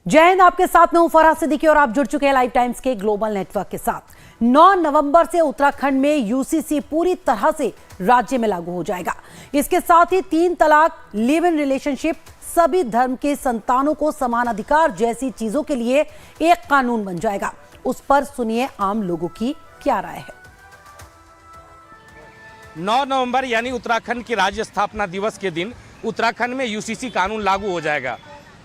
जय हिंद, आपके साथ मैं हूं फरहाद सिद्दीकी और आप जुड़ चुके हैं लाइव टाइम्स के ग्लोबल नेटवर्क के साथ। 9 नवंबर से उत्तराखंड में यूसीसी पूरी तरह से राज्य में लागू हो जाएगा। इसके साथ ही 3 तलाक, लिव इन रिलेशनशिप, सभी धर्म के संतानों को समान अधिकार जैसी चीजों के लिए एक कानून बन जाएगा। उस पर सुनिए आम लोगों की क्या राय है। 9 नवंबर यानी उत्तराखंड की राज्य स्थापना दिवस के दिन उत्तराखंड में यूसीसी कानून लागू हो जाएगा।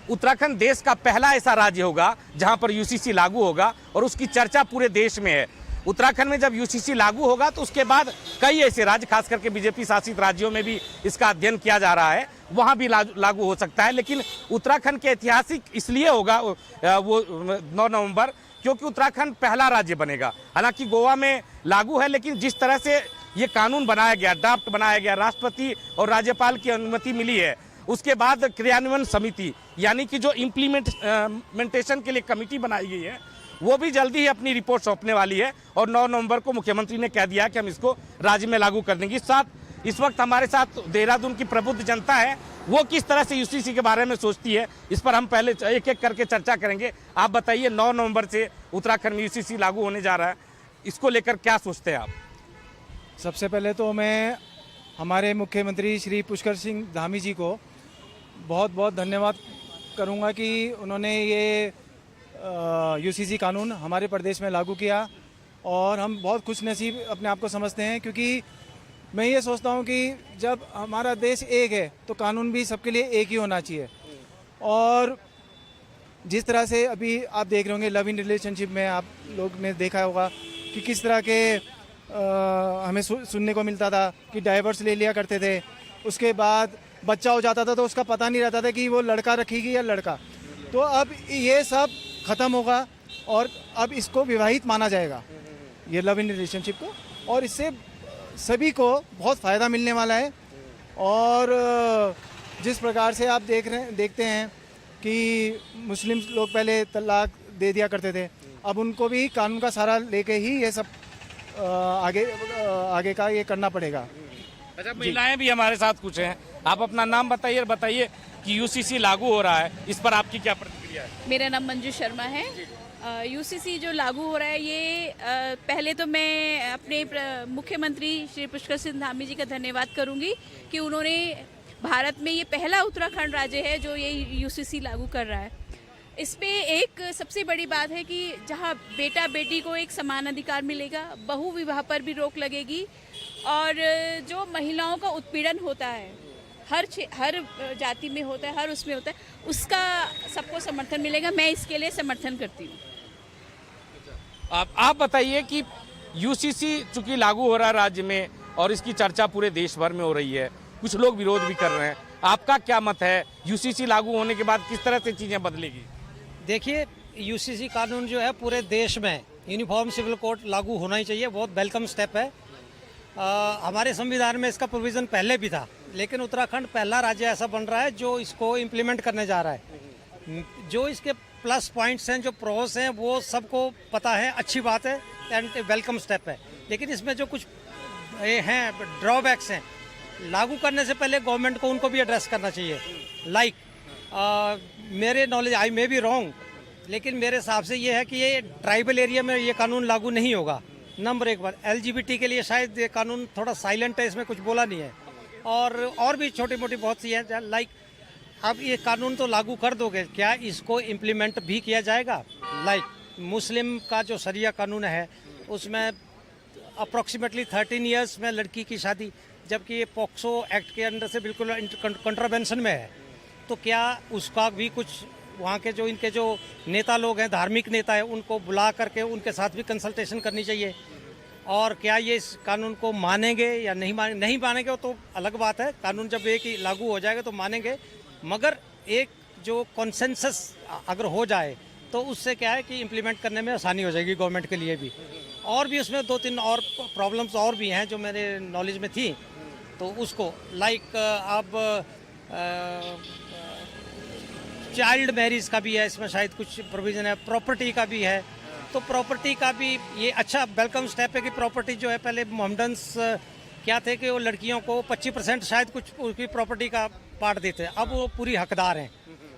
उत्तराखंड देश का पहला ऐसा राज्य होगा जहां पर यूसीसी लागू होगा और उसकी चर्चा पूरे देश में है। उत्तराखंड में जब यूसीसी लागू होगा तो उसके बाद कई ऐसे राज्य, खास करके बीजेपी शासित राज्यों में भी इसका अध्ययन किया जा रहा है, वहां भी लागू हो सकता है। लेकिन उत्तराखंड के ऐतिहासिक इसलिए होगा वो 9 नवंबर क्योंकि उत्तराखंड पहला राज्य बनेगा। हालांकि गोवा में लागू है, लेकिन जिस तरह से ये कानून बनाया गया, ड्राफ्ट बनाया गया, राष्ट्रपति और राज्यपाल की अनुमति मिली है, उसके बाद क्रियान्वयन समिति यानी कि जो इम्प्लीमेंटेशन के लिए कमेटी बनाई गई है वो भी जल्दी ही अपनी रिपोर्ट सौंपने वाली है और 9 नवंबर को मुख्यमंत्री ने कह दिया कि हम इसको राज्य में लागू कर देंगे। इस वक्त हमारे साथ देहरादून की प्रबुद्ध जनता है, वो किस तरह से यूसीसी के बारे में सोचती है, इस पर हम पहले एक एक करके चर्चा करेंगे। आप बताइए, 9 नवंबर से उत्तराखंड में यूसीसी लागू होने जा रहा है, इसको लेकर क्या सोचते हैं आप? सबसे पहले तो मैं हमारे मुख्यमंत्री श्री पुष्कर सिंह धामी जी को बहुत बहुत धन्यवाद करूंगा कि उन्होंने ये यूसीसी कानून हमारे प्रदेश में लागू किया और हम बहुत खुशनसीब अपने आप को समझते हैं, क्योंकि मैं ये सोचता हूं कि जब हमारा देश एक है तो कानून भी सबके लिए एक ही होना चाहिए। और जिस तरह से अभी आप देख रहे होंगे लव इन रिलेशनशिप में आप लोग ने देखा होगा कि किस तरह के हमें सुनने को मिलता था कि डाइवर्स ले लिया करते थे, उसके बाद बच्चा हो जाता था तो उसका पता नहीं रहता था कि वो लड़का रखेगी या लड़का। तो अब ये सब ख़त्म होगा और अब इसको विवाहित माना जाएगा, ये लव इन रिलेशनशिप को, और इससे सभी को बहुत फ़ायदा मिलने वाला है। और जिस प्रकार से आप देखते हैं कि मुस्लिम लोग पहले तलाक दे दिया करते थे, अब उनको भी कानून का सहारा लेके ही ये सब आगे का ये करना पड़ेगा। अच्छा, महिलाएं भी हमारे साथ कुछ हैं, आप अपना नाम बताइए और बताइए कि यूसीसी लागू हो रहा है, इस पर आपकी क्या प्रतिक्रिया है? मेरा नाम मंजू शर्मा है। यूसीसी जो लागू हो रहा है ये पहले तो मैं अपने मुख्यमंत्री श्री पुष्कर सिंह धामी जी का धन्यवाद करूंगी कि उन्होंने भारत में ये पहला उत्तराखंड राज्य है जो ये यूसीसी लागू कर रहा है। इस पे एक सबसे बड़ी बात है कि जहाँ बेटा बेटी को एक समान अधिकार मिलेगा, बहु विवाह पर भी रोक लगेगी और जो महिलाओं का उत्पीड़न होता है हर जाति में होता है, हर उसमें होता है, उसका सबको समर्थन मिलेगा। मैं इसके लिए समर्थन करती हूँ। आप बताइए कि यूसीसी चूंकि लागू हो रहा है राज्य में और इसकी चर्चा पूरे देश भर में हो रही है, कुछ लोग विरोध भी कर रहे हैं, आपका क्या मत है? यूसीसी लागू होने के बाद किस तरह से चीज़ें बदलेगी? देखिए, यूसीसी कानून जो है पूरे देश में यूनिफॉर्म सिविल कोड लागू होना ही चाहिए, बहुत वेलकम स्टेप है। हमारे संविधान में इसका प्रोविज़न पहले भी था, लेकिन उत्तराखंड पहला राज्य ऐसा बन रहा है जो इसको इम्प्लीमेंट करने जा रहा है। जो इसके प्लस पॉइंट्स हैं, जो प्रोस हैं, वो सबको पता है, अच्छी बात है एंड वेलकम स्टेप है। लेकिन इसमें जो कुछ हैं ड्रॉबैक्स हैं, लागू करने से पहले गवर्नमेंट को उनको भी एड्रेस करना चाहिए। लाइक मेरे knowledge, I may be wrong, लेकिन मेरे हिसाब से ये है कि ये ट्राइबल एरिया में ये कानून लागू नहीं होगा। नंबर 1 बात, LGBT के लिए शायद ये कानून थोड़ा साइलेंट है, इसमें कुछ बोला नहीं है। और भी छोटी मोटी बहुत सी है, लाइक अब ये कानून तो लागू कर दोगे, क्या इसको इम्प्लीमेंट भी किया जाएगा? लाइक मुस्लिम का जो शरिया कानून है उसमें अप्रॉक्सीमेटली 13 ईयर्स में लड़की की शादी, जबकि ये पॉक्सो एक्ट के अंदर से बिल्कुल कंट्रावेंशन में है। तो क्या उसका भी कुछ वहाँ के जो इनके जो नेता लोग हैं, धार्मिक नेता हैं, उनको बुला करके उनके साथ भी कंसल्टेशन करनी चाहिए। और क्या ये इस कानून को मानेंगे या नहीं मानेंगे वो तो अलग बात है। कानून जब एक ही लागू हो जाएगा तो मानेंगे, मगर एक जो कॉन्सेंसस अगर हो जाए तो उससे क्या है कि इम्प्लीमेंट करने में आसानी हो जाएगी गवर्नमेंट के लिए भी। और भी उसमें 2-3 और प्रॉब्लम्स और भी हैं जो मेरे नॉलेज में थी, तो उसको लाइक अब चाइल्ड मैरिज का भी है, इसमें शायद कुछ प्रोविज़न है, प्रॉपर्टी का भी है। तो प्रॉपर्टी का भी ये अच्छा वेलकम स्टेप है कि प्रॉपर्टी जो है, पहले मोहम्मडन्स क्या थे कि वो लड़कियों को 25% शायद कुछ उसकी प्रॉपर्टी का पार्ट देते हैं, अब वो पूरी हकदार हैं।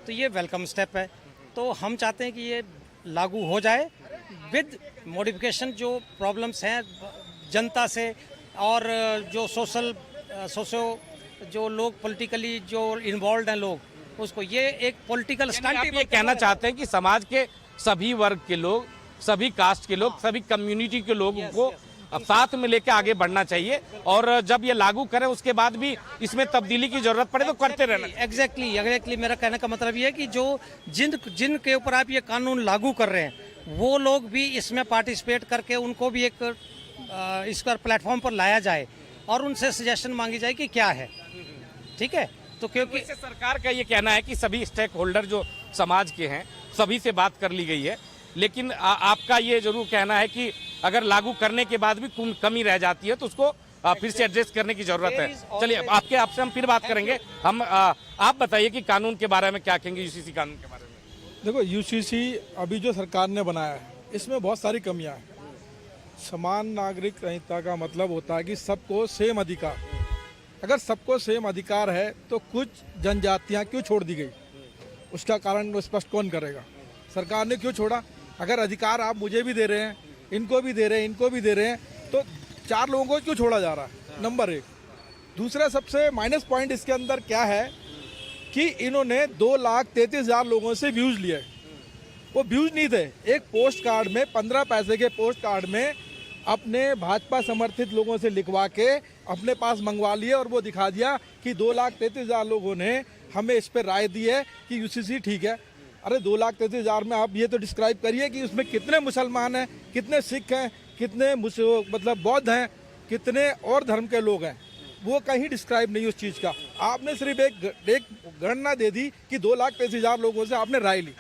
तो ये वेलकम स्टेप है। तो हम चाहते हैं कि ये लागू हो जाए विद मॉडिफिकेशन। जो प्रॉब्लम्स हैं जनता से और जो सोशो जो लोग पॉलिटिकली जो इन्वॉल्व हैं लोग, उसको ये एक पॉलिटिकल यानी आप ये कहना चाहते हैं कि समाज के सभी वर्ग के लोग, सभी कास्ट के लोग, सभी कम्युनिटी के लोगों को साथ में लेकर आगे बढ़ना चाहिए, और जब ये लागू करें उसके बाद भी इसमें तब्दीली की जरूरत पड़े तो करते रहना। एग्जैक्टली मेरा कहने का मतलब ये है कि जो जिन के ऊपर आप ये कानून लागू कर रहे हैं वो लोग भी इसमें पार्टिसिपेट करके उनको भी एक इस पर प्लेटफॉर्म पर लाया जाए और उनसे सजेशन मांगी जाए कि क्या है, ठीक है। तो क्योंकि सरकार का ये कहना है कि सभी स्टेक होल्डर जो समाज के हैं सभी से बात कर ली गई है, लेकिन आपका ये जरूर कहना है कि अगर लागू करने के बाद भी कमी रह जाती है तो उसको फिर से एड्रेस करने की जरूरत है। चलिए आपसे हम फिर बात करेंगे। हम आप बताइए कि कानून के बारे में क्या कहेंगे, यूसीसी कानून के बारे में। देखो, यूसीसी अभी जो सरकार ने बनाया है इसमें बहुत सारी कमियां हैं। समान नागरिक संहिता का मतलब होता है कि सबको सेम अधिकार। अगर सबको सेम अधिकार है तो कुछ जनजातियां क्यों छोड़ दी गई, उसका कारण स्पष्ट कौन करेगा? सरकार ने क्यों छोड़ा? अगर अधिकार आप मुझे भी दे रहे हैं, इनको भी दे रहे हैं, इनको भी दे रहे हैं, तो 4 लोगों को क्यों छोड़ा जा रहा है? नंबर 1। दूसरा सबसे माइनस पॉइंट इसके अंदर क्या है कि इन्होंने 2,33,000 लोगों से व्यूज लिए। वो व्यूज नहीं थे, एक पोस्ट कार्ड में 15 पैसे के पोस्ट कार्ड में अपने भाजपा समर्थित लोगों से लिखवा के अपने पास मंगवा लिए और वो दिखा दिया कि 2,33,000 लोगों ने हमें इस पर राय दी है कि यूसीसी ठीक है। अरे 2,33,000 में आप ये तो डिस्क्राइब करिए कि उसमें कितने मुसलमान हैं, कितने सिख हैं, कितने मतलब बौद्ध हैं, कितने और धर्म के लोग हैं। वो कहीं डिस्क्राइब नहीं उस चीज़ का। आपने सिर्फ एक गणना दे दी कि 2,33,000 लोगों से आपने राय ली।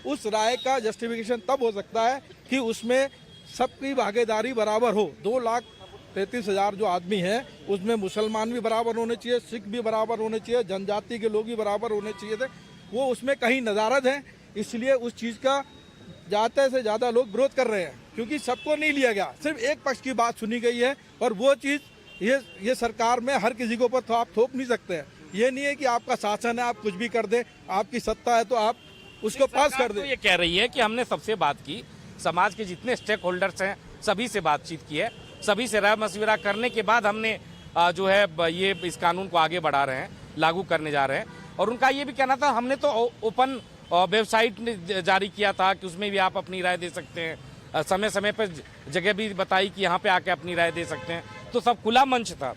उस राय का जस्टिफिकेशन तब हो सकता है कि उसमें सबकी भागीदारी बराबर हो। 2,33,000 जो आदमी हैं उसमें मुसलमान भी बराबर होने चाहिए, सिख भी बराबर होने चाहिए, जनजाति के लोग भी बराबर होने चाहिए थे। वो उसमें कहीं नज़ारत है, इसलिए उस चीज़ का ज़्यादा से ज़्यादा लोग विरोध कर रहे हैं, क्योंकि सबको नहीं लिया गया, सिर्फ एक पक्ष की बात सुनी गई है। और वो चीज़ ये सरकार में हर किसी के ऊपर आप थोप नहीं सकते हैं। ये नहीं है कि आपका शासन है आप कुछ भी कर दे, आपकी सत्ता है तो आप उसको पास कर दे। ये कह रही है कि हमने सबसे बात की, समाज के जितने स्टेक होल्डर्स हैं सभी से बातचीत की है, सभी से राय मशविरा करने के बाद हमने जो है ये इस कानून को आगे बढ़ा रहे हैं, लागू करने जा रहे हैं। और उनका ये भी कहना था, हमने तो ओपन वेबसाइट जारी किया था कि उसमें भी आप अपनी राय दे सकते हैं, समय समय पर जगह भी बताई कि यहाँ पे आके अपनी राय दे सकते हैं, तो सब खुला मंच था।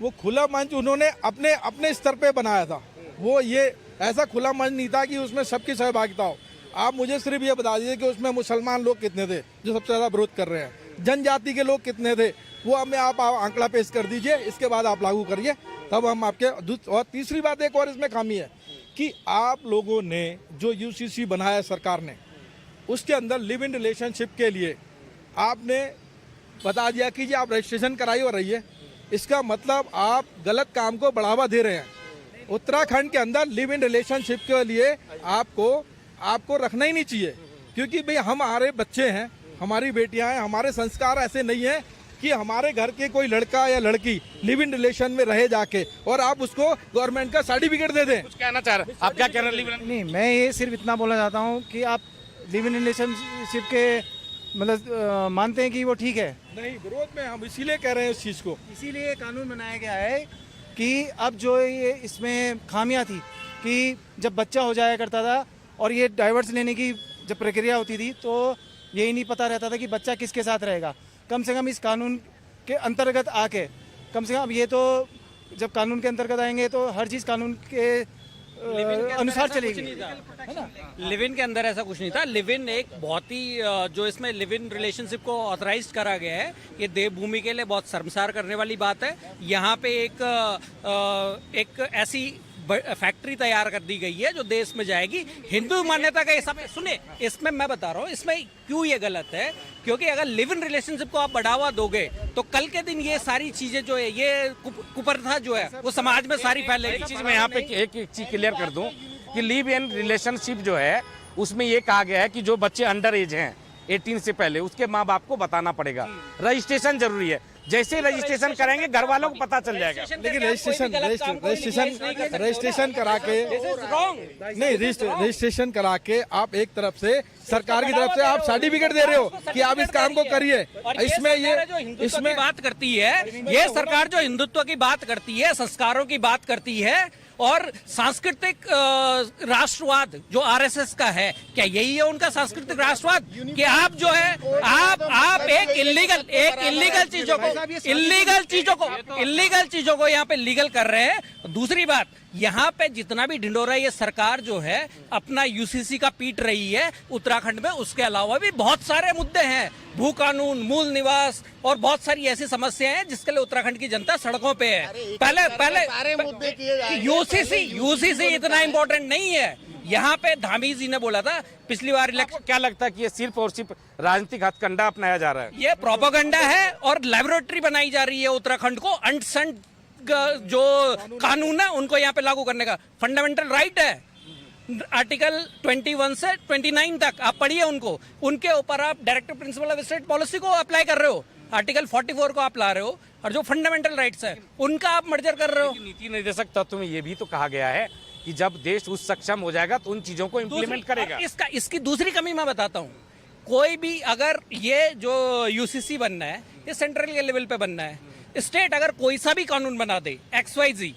वो खुला मंच उन्होंने अपने स्तर पे बनाया था। वो ये ऐसा खुला मंच नहीं था कि उसमें सबकी सहभागिता हो। आप मुझे सिर्फ ये बता दीजिए कि उसमें मुसलमान लोग कितने थे जो सबसे ज़्यादा विरोध कर रहे हैं, जनजाति के लोग कितने थे, वो हमें आप आंकड़ा पेश कर दीजिए, इसके बाद आप लागू करिए, तब हम आपके। और तीसरी बात एक और इसमें खामी है कि आप लोगों ने जो यूसीसी बनाया सरकार ने, उसके अंदर लिव इन रिलेशनशिप के लिए आपने बता दिया कि जी आप रजिस्ट्रेशन कराइए और रहिए। इसका मतलब आप गलत काम को बढ़ावा दे रहे हैं। उत्तराखंड के अंदर लिव इन रिलेशनशिप के लिए आपको रखना ही नहीं चाहिए, क्योंकि भाई हमारे बच्चे हैं, हमारी बेटियां हैं, हमारे संस्कार ऐसे नहीं है कि हमारे घर के कोई लड़का या लड़की लिव इन रिलेशन में रहे जाके और आप उसको गवर्नमेंट का सर्टिफिकेट दे दें। कुछ कहना चाह रहे हैं आप? क्या कह रहे हैं? नहीं, मैं ये सिर्फ इतना बोलना चाहता हूँ कि आप लिव इन रिलेशनशिप के मतलब मानते हैं कि वो ठीक है? नहीं, विरोध में हम इसीलिए कह रहे हैं इस चीज़ को। इसीलिए कानून बनाया गया है कि अब जो ये इसमें खामियां थी कि जब बच्चा हो जाया करता था और ये डाइवर्स लेने की जब प्रक्रिया होती थी तो यही नहीं पता रहता था कि बच्चा किसके साथ रहेगा। कम से कम इस कानून के अंतर्गत आके कम से कम ये तो जब कानून के अंतर्गत आएंगे तो हर चीज़ कानून के अनुसार चलेगी, है ना? लिव इन के अंदर ऐसा कुछ नहीं था। लिव इन एक बहुत ही जो इसमें लिव इन रिलेशनशिप को ऑथराइज करा गया है, ये देवभूमि के लिए बहुत शर्मसार करने वाली बात है। यहाँ पे एक ऐसी फैक्ट्री तैयार कर दी गई है जो देश में जाएगी। हिंदू मान्यता का ये सब सुने, इसमें मैं बता रहा हूँ इसमें क्यों ये गलत है, क्योंकि अगर लिव इन रिलेशनशिप को आप बढ़ावा दोगे तो कल के दिन ये सारी चीजें जो है, ये कुप्रथा जो है वो समाज में सारी फैलेगी। एक चीज मैं यहाँ पे एक चीज क्लियर कर दूं कि लिव इन रिलेशनशिप जो है उसमें ये कहा गया है कि जो बच्चे अंडर एज हैं 18 से पहले, उसके माँ बाप को बताना पड़ेगा। रजिस्ट्रेशन जरूरी है। जैसे रजिस्ट्रेशन करेंगे घर वालों को पता चल जाएगा। लेकिन रजिस्ट्रेशन करा के नहीं, रजिस्ट्रेशन करा के आप एक तरफ से सरकार की तरफ से आप सर्टिफिकेट दे रहे हो कि आप इस काम को करिए। इसमें इसमें बात करती है, ये सरकार जो हिंदुत्व की बात करती है, संस्कारों की बात करती है और सांस्कृतिक राष्ट्रवाद जो आरएसएस का है, क्या यही है उनका सांस्कृतिक राष्ट्रवाद कि आप जो है आप एक इलीगल चीजों को यहाँ पे लीगल कर रहे हैं। दूसरी बात, यहाँ पे जितना भी ढिंडोरा ये सरकार जो है अपना यूसीसी का पीट रही है उत्तराखंड में, उसके अलावा भी बहुत सारे मुद्दे हैं, भू कानून, मूल निवास और बहुत सारी ऐसी समस्याएं हैं जिसके लिए उत्तराखंड की जनता सड़कों पे है। पहले यूसीसी इतना इम्पोर्टेंट नहीं है। यहाँ पे धामी जी ने बोला था पिछली बार इलेक्शन, क्या लगता है कि ये सिर्फ और सिर्फ राजनीतिक हथकंडा अपनाया जा रहा है? ये प्रोपेगेंडा है और लेबोरेटरी बनाई जा रही है उत्तराखंड को अंट जो कानून है उनको यहाँ पे लागू करने का। फंडामेंटल राइट है, आर्टिकल 21 से 29 तक आप पढ़िए उनको, उनके ऊपर आप directive principle of state policy को अप्लाई कर रहे हो, आर्टिकल 44 को आप ला रहे हो और जो फंडामेंटल राइट्स है उनका आप मर्जर कर रहे हो। नीति निर्देशक तत्व में ये भी तो कहा गया है कि जब देश उस सक्षम हो जाएगा तो उन चीजों को इम्प्लीमेंट करेगा। इसकी दूसरी कमी मैं बताता हूँ, कोई भी अगर ये जो यूसीसी बनना है ये सेंट्रल के लेवल पे बनना है, स्टेट अगर कोई सा भी कानून बना दे XYZ,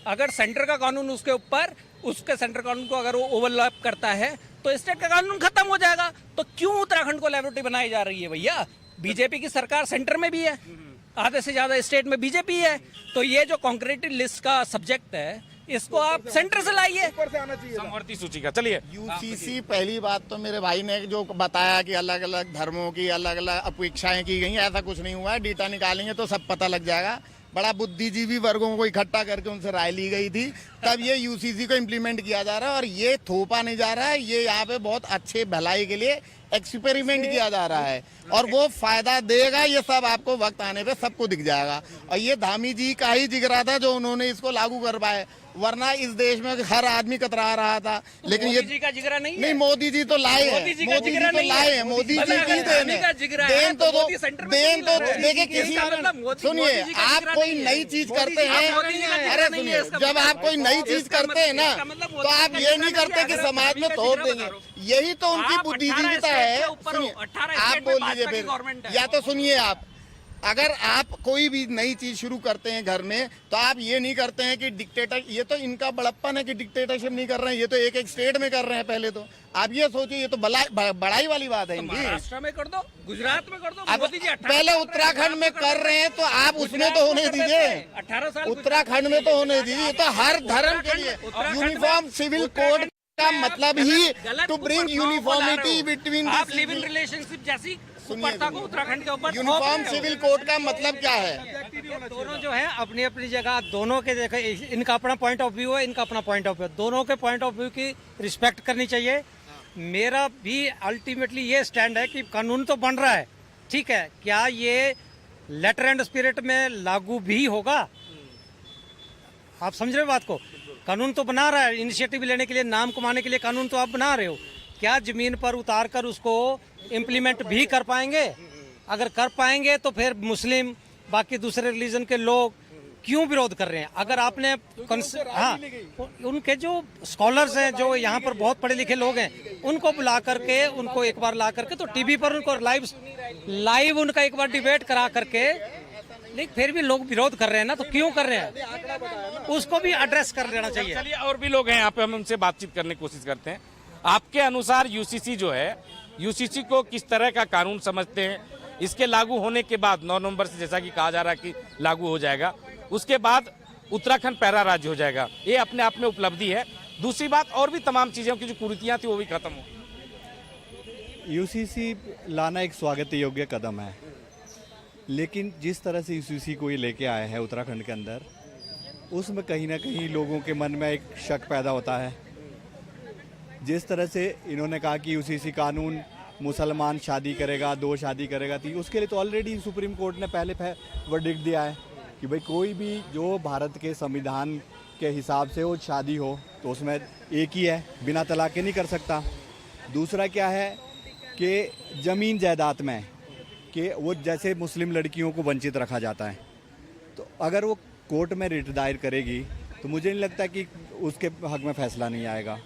अगर सेंटर का कानून उसके ऊपर उसके सेंटर कानून को अगर वो ओवरलैप करता है तो स्टेट का कानून खत्म हो जाएगा। तो क्यों उत्तराखंड को लेबोरेटरी बनाई जा रही है भैया? बीजेपी की सरकार सेंटर में भी है, आधे से ज्यादा स्टेट में बीजेपी है, तो ये जो कॉन्क्रीट लिस्ट का सब्जेक्ट है इसको आप सेंटर से लाइए, समवर्ती सूची का। चलिए, यूसीसी, पहली बात तो मेरे भाई ने जो बताया कि अलग अलग धर्मों की अलग अलग अपेक्षाएं की गई, ऐसा कुछ नहीं हुआ है। डेटा निकालेंगे तो सब पता लग जाएगा। बड़ा बुद्धिजीवी वर्गों को इकट्ठा करके उनसे राय ली गई थी, तब ये यूसीसी को इम्प्लीमेंट किया जा रहा है और ये थोपा नहीं जा रहा है, ये यहाँ पे बहुत अच्छे भलाई के लिए एक्सपेरिमेंट किया जा रहा है और वो फायदा देगा। ये सब आपको वक्त आने पे सबको दिख जाएगा और ये धामी जी का ही जिगरा था जो उन्होंने इसको लागू कर पाए, वरना इस देश में हर आदमी कतरा रहा था। लेकिन मोदी ये जी का जिगरा नहीं, मोदी जी तो लाए हैं, मोदी जी मोदी जी की देन है। देन तो देखिए किसी, सुनिए, आप कोई नई चीज करते हैं, अरे सुनिए, जब आप कोई नई चीज करते हैं ना तो आप ये नहीं करते कि समाज में थोप देंगे, यही तो उनकी बुद्धिजीविता है। सुनिए, आप बोल लीजिए फिर, या तो सुनिए, आप अगर आप कोई भी नई चीज शुरू करते हैं घर में तो आप ये नहीं करते हैं कि डिक्टेटर, ये तो इनका बड़प्पन है कि डिक्टेटरशिप नहीं कर रहे हैं, ये तो एक एक स्टेट में कर रहे हैं। पहले तो आप ये सोचिए, ये तो बड़ाई वाली बात है इनकी। महाराष्ट्र में कर दो, गुजरात में कर दो, मोदी जी पहले उत्तराखंड में कर रहे हैं तो आप उसमें तो होने दीजिए, 18 साल उत्तराखंड में तो होने दीजिए। तो हर धर्म के लिए यूनिफॉर्म सिविल कोड का मतलब ही to bring uniformity between live in relationship जैसी उपरता को उत्तराखंड के ऊपर। यूनिफॉर्म सिविल कोड का मतलब क्या है? दोनों जो है अपनी अपनी जगह, दोनों के देखे, इनका अपना पॉइंट ऑफ व्यू है, इनका अपना पॉइंट ऑफ व्यू, दोनों के पॉइंट ऑफ व्यू की रिस्पेक्ट करनी चाहिए। मेरा भी अल्टीमेटली ये स्टैंड है कि कानून तो बन रहा है, ठीक है, क्या ये लेटर एंड स्पिरिट में लागू भी होगा? आप समझ रहे हो बात को? कानून तो बना रहा है, इनिशिएटिव लेने के लिए, नाम कमाने के लिए कानून तो आप बना रहे हो, क्या जमीन पर उतार कर उसको इम्प्लीमेंट भी कर पाएंगे? अगर कर पाएंगे तो फिर मुस्लिम, बाकी दूसरे रिलीजन के लोग क्यों विरोध कर रहे हैं? अगर आपने हाँ, उनके जो स्कॉलर्स हैं, जो यहाँ पर बहुत पढ़े लिखे लोग हैं, उनको बुला करके, उनको एक बार ला करके तो टीवी पर उनको लाइव उनका एक बार डिबेट करा करके, लेकिन फिर भी लोग विरोध कर रहे हैं ना, तो क्यों कर रहे हैं? उसको भी एड्रेस कर लेना चाहिए। चलिए, और भी लोग हैं यहाँ पे, हम उनसे बातचीत करने की कोशिश करते हैं। आपके अनुसार यूसीसी जो है, यूसीसी को किस तरह का कानून समझते हैं? इसके लागू होने के बाद 9 नवंबर से, जैसा कि कहा जा रहा है कि लागू हो जाएगा, उसके बाद उत्तराखंड पैरा राज्य हो जाएगा, ये अपने आप में उपलब्धि है। दूसरी बात, और भी तमाम चीज़ों की जो कुरीतियाँ थी वो भी खत्म हो। यूसीसी लाना एक स्वागत योग्य कदम है, लेकिन जिस तरह से यूसीसी को ये लेके आए हैं उत्तराखंड के अंदर, उसमें कहीं ना कहीं लोगों के मन में एक शक पैदा होता है। जिस तरह से इन्होंने कहा कि यूसीसी कानून मुसलमान शादी करेगा, 2 शादी करेगा, 3, उसके लिए तो ऑलरेडी सुप्रीम कोर्ट ने पहले वर्डिक्ट दिया है कि भाई कोई भी जो भारत के संविधान के हिसाब से वो शादी हो तो उसमें एक ही है, बिना तलाक के नहीं कर सकता। दूसरा क्या है कि ज़मीन जायदाद में कि वो जैसे मुस्लिम लड़कियों को वंचित रखा जाता है, तो अगर वो कोर्ट में रिट दायर करेगी तो मुझे नहीं लगता कि उसके हक में फैसला नहीं आएगा।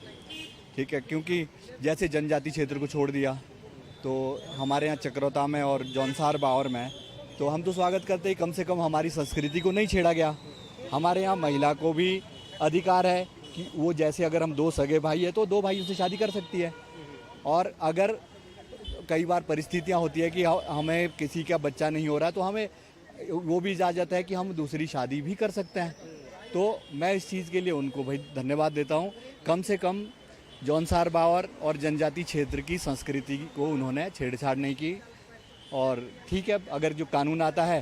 ठीक है, क्योंकि जैसे जनजाति क्षेत्र को छोड़ दिया तो हमारे यहाँ चक्रोता में और जौनसार बावर में, तो हम तो स्वागत करते हैं, कम से कम हमारी संस्कृति को नहीं छेड़ा गया। हमारे यहाँ महिला को भी अधिकार है कि वो जैसे अगर हम दो सगे भाई है तो दो भाइयों से शादी कर सकती है, और अगर कई बार परिस्थितियाँ होती है कि हमें किसी का बच्चा नहीं हो रहा तो हमें वो भी इजाज़त है कि हम दूसरी शादी भी कर सकते हैं। तो मैं इस चीज़ के लिए उनको भाई धन्यवाद देता हूँ। कम से कम जौनसार बावर और जनजाति क्षेत्र की संस्कृति को उन्होंने छेड़छाड़ नहीं की। और ठीक है, अगर जो कानून आता है,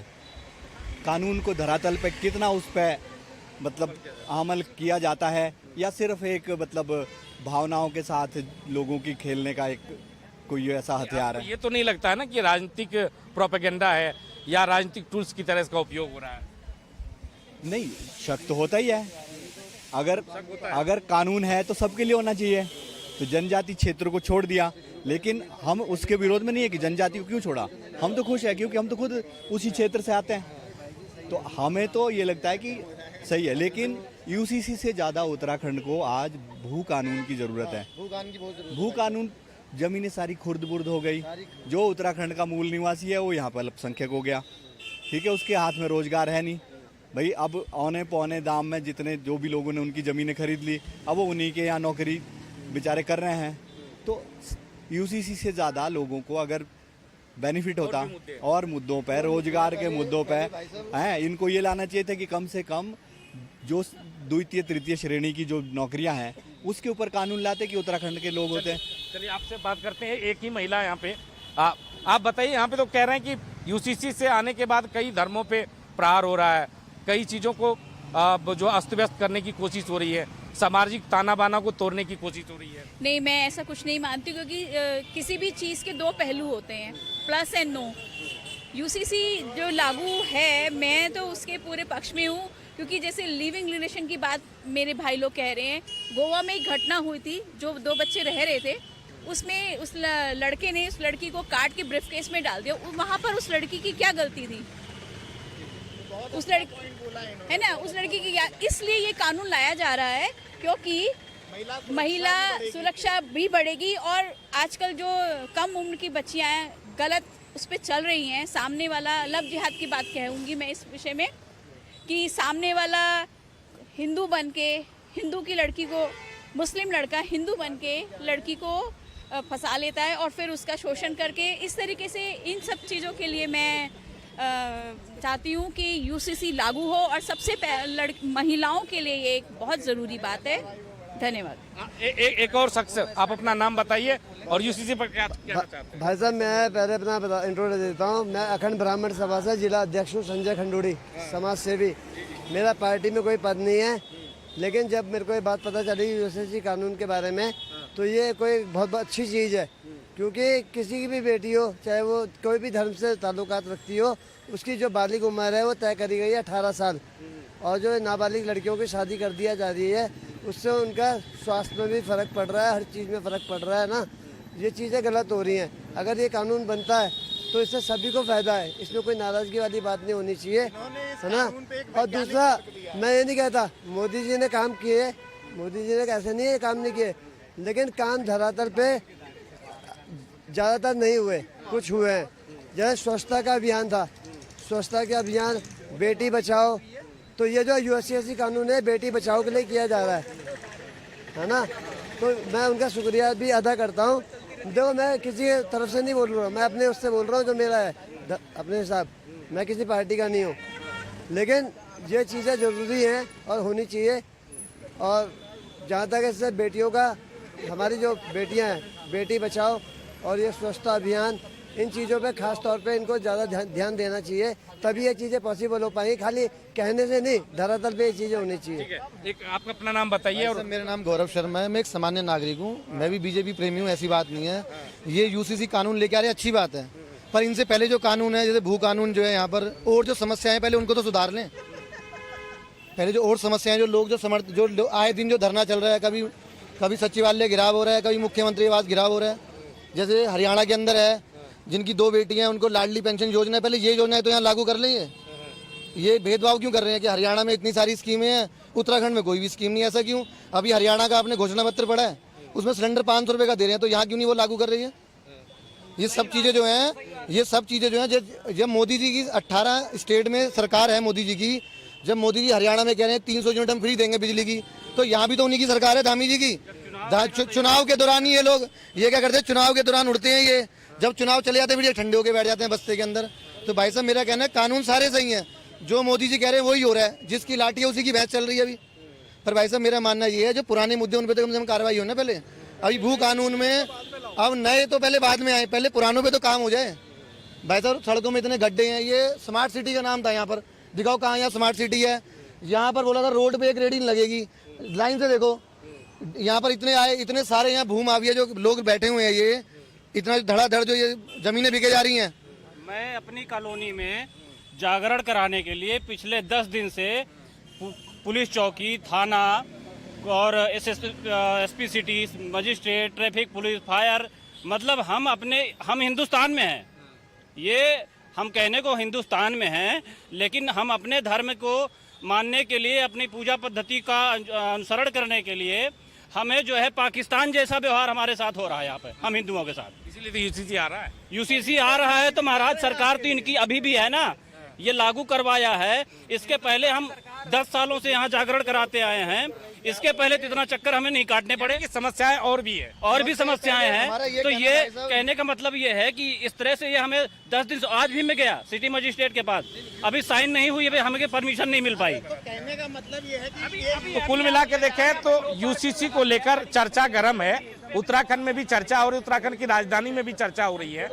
कानून को धरातल पे कितना उस पर मतलब अमल किया जाता है, या सिर्फ एक मतलब भावनाओं के साथ लोगों की खेलने का एक कोई ऐसा हथियार है। ये तो नहीं लगता है ना कि राजनीतिक प्रोपेगेंडा है या राजनीतिक टूल्स की तरह इसका उपयोग हो रहा है? नहीं, शक तो होता ही है। अगर कानून है तो सबके लिए होना चाहिए। तो जनजाति क्षेत्र को छोड़ दिया, लेकिन हम उसके विरोध में नहीं है कि जनजाति को क्यों छोड़ा। हम तो खुश है क्योंकि हम तो खुद उसी क्षेत्र से आते हैं, तो हमें तो ये लगता है कि सही है। लेकिन यूसीसी से ज़्यादा उत्तराखंड को आज भू कानून की ज़रूरत है। भू कानून, ज़मीनें सारी खुर्द बुर्द हो गई। जो उत्तराखंड का मूल निवासी है वो यहाँ पर अल्पसंख्यक हो गया। ठीक है, उसके हाथ में रोजगार है नहीं भाई। अब औने पौने दाम में जितने जो भी लोगों ने उनकी ज़मीनें खरीद ली, अब वो उन्हीं के यहाँ नौकरी बेचारे कर रहे हैं। तो यूसीसी से ज़्यादा लोगों को अगर बेनिफिट होता और मुद्दों पर, रोजगार के मुद्दों पर हैं, इनको ये लाना चाहिए था कि कम से कम जो द्वितीय तृतीय श्रेणी की जो नौकरियां हैं उसके ऊपर कानून लाते कि उत्तराखंड के लोग होते हैं। चलिए आपसे बात करते हैं। एक ही महिला यहाँ पे, आप बताइए, यहाँ पे तो कह रहे हैं कि यूसीसी से आने के बाद कई धर्मों पे प्रहार हो रहा है, कई चीज़ों को जो अस्त व्यस्त करने की कोशिश हो रही है, सामाजिक ताना बाना को तोड़ने की कोशिश हो रही है। नहीं, मैं ऐसा कुछ नहीं मानती, क्योंकि किसी भी चीज़ के दो पहलू होते हैं, प्लस एंड नो। यूसीसी जो लागू है, मैं तो उसके पूरे पक्ष में हूँ, क्योंकि जैसे लिविंग रिलेशन की बात मेरे भाई लोग कह रहे हैं, गोवा में एक घटना हुई थी, जो दो बच्चे रह रहे थे, उसमें उस लड़के ने उस लड़की को काट के ब्रीफकेस में डाल दिया। वहाँ पर उस लड़की की क्या गलती थी? उस लड़की है ना, उस लड़की की क्या? इसलिए ये कानून लाया जा रहा है क्योंकि महिला सुरक्षा भी बढ़ेगी। और आजकल जो कम उम्र की बच्चियां हैं, गलत उस पर चल रही हैं। सामने वाला लव जिहाद की बात कहूँगी मैं इस विषय में, कि सामने वाला हिंदू बन के, हिंदू की लड़की को, मुस्लिम लड़का हिंदू बन के लड़की को फंसा लेता है और फिर उसका शोषण करके, इस तरीके से इन सब चीज़ों के लिए मैं चाहती हूँ कि यूसीसी लागू हो। और सबसे महिलाओं के लिए ये एक बहुत ज़रूरी बात है। धन्यवाद। एक और शख्स, आप अपना नाम बताइए और यूसीसी पर क्या कहना चाहते हैं? भाई साहब, मैं पहले अपना इंट्रोडक्शन देता हूँ। मैं अखंड ब्राह्मण सभा से जिला अध्यक्ष हूँ, संजय खंडूड़ी, समाज सेवी। मेरा पार्टी में कोई पद नहीं है, लेकिन जब मेरे को ये बात पता चली यूसीसी कानून के बारे में, तो ये कोई बहुत अच्छी चीज़ है। क्योंकि किसी की भी बेटी हो, चाहे वो कोई भी धर्म से ताल्लुकात रखती हो, उसकी जो बालिग उम्र है वो तय करी गई है 18 साल। और जो नाबालिग लड़कियों की शादी कर दिया जा रही है, उससे उनका स्वास्थ्य में भी फ़र्क पड़ रहा है, हर चीज़ में फ़र्क पड़ रहा है ना। ये चीज़ें गलत हो रही हैं। अगर ये कानून बनता है तो इससे सभी को फ़ायदा है, इसमें कोई नाराज़गी वाली बात नहीं होनी चाहिए, है ना। और दूसरा, मैं ये नहीं कहता मोदी जी ने काम किए, मोदी जी ने ऐसे नहीं है काम नहीं किए, लेकिन काम धरातल पे ज़्यादातर नहीं हुए, कुछ हुए हैं। जैसे स्वच्छता का अभियान था, स्वच्छता के अभियान, बेटी बचाओ, तो ये जो यूसीसी कानून है बेटी बचाओ के लिए किया जा रहा है ना। तो मैं उनका शुक्रिया भी अदा करता हूँ। देखो, मैं किसी तरफ से नहीं बोल रहा हूँ, मैं अपने उससे बोल रहा हूँ जो मेरा है अपने हिसाब। मैं किसी पार्टी का नहीं हूँ, लेकिन ये चीज़ें ज़रूरी हैं और होनी चाहिए। और जहाँ तक इससे बेटियों का, हमारी जो बेटियाँ हैं, बेटी बचाओ और ये स्वच्छता अभियान, इन चीज़ों पे खास तौर पे इनको ज़्यादा ध्यान देना चाहिए, तभी ये चीज़ें पॉसिबल हो पाएंगी। खाली कहने से नहीं, धरातल पे ये चीज़ें होनी चाहिए। ठीक है, एक आप अपना नाम बताइए। और मेरा नाम गौरव शर्मा है, मैं एक सामान्य नागरिक हूँ, मैं भी बीजेपी प्रेमी हूँ, ऐसी बात नहीं है। ये यूसीसी कानून लेके आ रहे अच्छी बात है, पर इनसे पहले जो कानून है, जैसे भू कानून जो है यहाँ पर, और जो समस्याएं पहले उनको तो सुधार लें। पहले जो और समस्याएं, जो लोग जो आए दिन जो धरना चल रहा है, कभी सचिवालय घिराव हो रहा है, कभी मुख्यमंत्री आवास घिराव हो रहा है। जैसे हरियाणा के अंदर है, जिनकी 2 बेटियां हैं उनको लाडली पेंशन योजना, पहले ये योजना है तो यहाँ लागू कर लेंगे। ये भेदभाव क्यों कर रहे हैं कि हरियाणा में इतनी सारी स्कीमें हैं, उत्तराखंड में कोई भी स्कीम नहीं, ऐसा क्यों? अभी हरियाणा का आपने घोषणा पत्र पढ़ा है, उसमें सिलेंडर 500 रुपये का दे रहे हैं, तो यहाँ क्यों नहीं वो लागू कर रही है? ये सब चीज़ें जो हैं, जब मोदी जी की 18 स्टेट में सरकार है मोदी जी की, जब मोदी जी हरियाणा में कह रहे हैं 300 यूनिट हम फ्री देंगे बिजली की, तो यहाँ भी तो उन्हीं की सरकार है, धामी जी की। चुनाव के दौरान ही ये लोग ये क्या करते हैं, चुनाव के दौरान उड़ते हैं, ये जब चुनाव चले जाते हैं फिर ये ठंडे होकर बैठ जाते हैं बस्ते के अंदर। तो भाई साहब मेरा कहना है कानून सारे सही हैं, जो मोदी जी कह रहे हैं वही हो रहा है, जिसकी लाठी है उसी की भैंस चल रही है अभी। पर भाई साहब मेरा मानना ये है जो पुराने मुद्दे उन पर तो कम से कम कार्रवाई हो ना पहले। अभी भू कानून में अब नए तो पहले बाद में आए, पहले पुरानों पे तो काम हो जाए। भाई साहब सड़कों में इतने गड्ढे हैं, ये स्मार्ट सिटी का नाम था, यहाँ पर दिखाओ कहाँ यहाँ स्मार्ट सिटी है। यहाँ पर बोला था रोड पे एक रेडी लगेगी, लाइन से देखो यहाँ पर इतने सारे यहाँ भू माफिया जो लोग बैठे हुए हैं, ये इतना धड़ाधड़ जो ये जमीनें बिके जा रही हैं। मैं अपनी कॉलोनी में जागरण कराने के लिए पिछले 10 दिन से पुलिस चौकी, थाना और SP city, magistrate, traffic police, fire, मतलब हम हिंदुस्तान में हैं। ये हम कहने को हिंदुस्तान में हैं, लेकिन हम अपने धर्म को मानने के लिए, अपनी पूजा पद्धति का अनुसरण करने के लिए हमें जो है पाकिस्तान जैसा व्यवहार हमारे साथ हो रहा है यहाँ पे, हम हिंदुओं के साथ। इसीलिए तो यूसीसी आ रहा है। यूसीसी आ रहा है तो महाराज सरकार तो इनकी अभी भी है ना, ये लागू करवाया है। इसके पहले हम 10 सालों से यहाँ जागरण कराते आए हैं, इसके पहले तो इतना चक्कर हमें नहीं काटने पड़े। समस्याएं और भी है, और भी समस्याएं हैं। तो ये कहने का मतलब ये है कि इस तरह से ये हमें 10 दिन से, आज भी मैं गया सिटी मजिस्ट्रेट के पास, अभी साइन नहीं हुई, अभी हमें परमिशन नहीं मिल पाई। कहने का मतलब ये है कि तो कुल मिला के देखें तो यूसीसी को लेकर चर्चा गर्म है। उत्तराखंड में भी चर्चा हो रही है, उत्तराखंड की राजधानी में भी चर्चा हो रही है,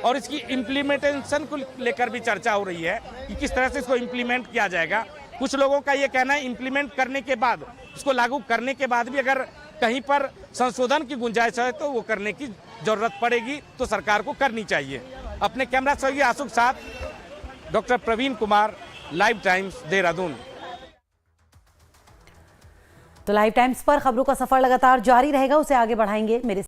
और इसकी इम्प्लीमेंटेशन को लेकर भी चर्चा हो रही है कि किस तरह से इसको इम्प्लीमेंट किया जाएगा। कुछ लोगों का ये कहना है इम्प्लीमेंट करने के बाद, इसको लागू करने के बाद भी अगर कहीं पर संशोधन की गुंजाइश है तो वो करने की जरूरत पड़ेगी, तो सरकार को करनी चाहिए। अपने कैमरा सहयोगी आशु के साथ doctor Praveen Kumar, live times, Dehradun. तो लाइव टाइम्स पर खबरों का सफर लगातार जारी रहेगा, उसे आगे बढ़ाएंगे मेरे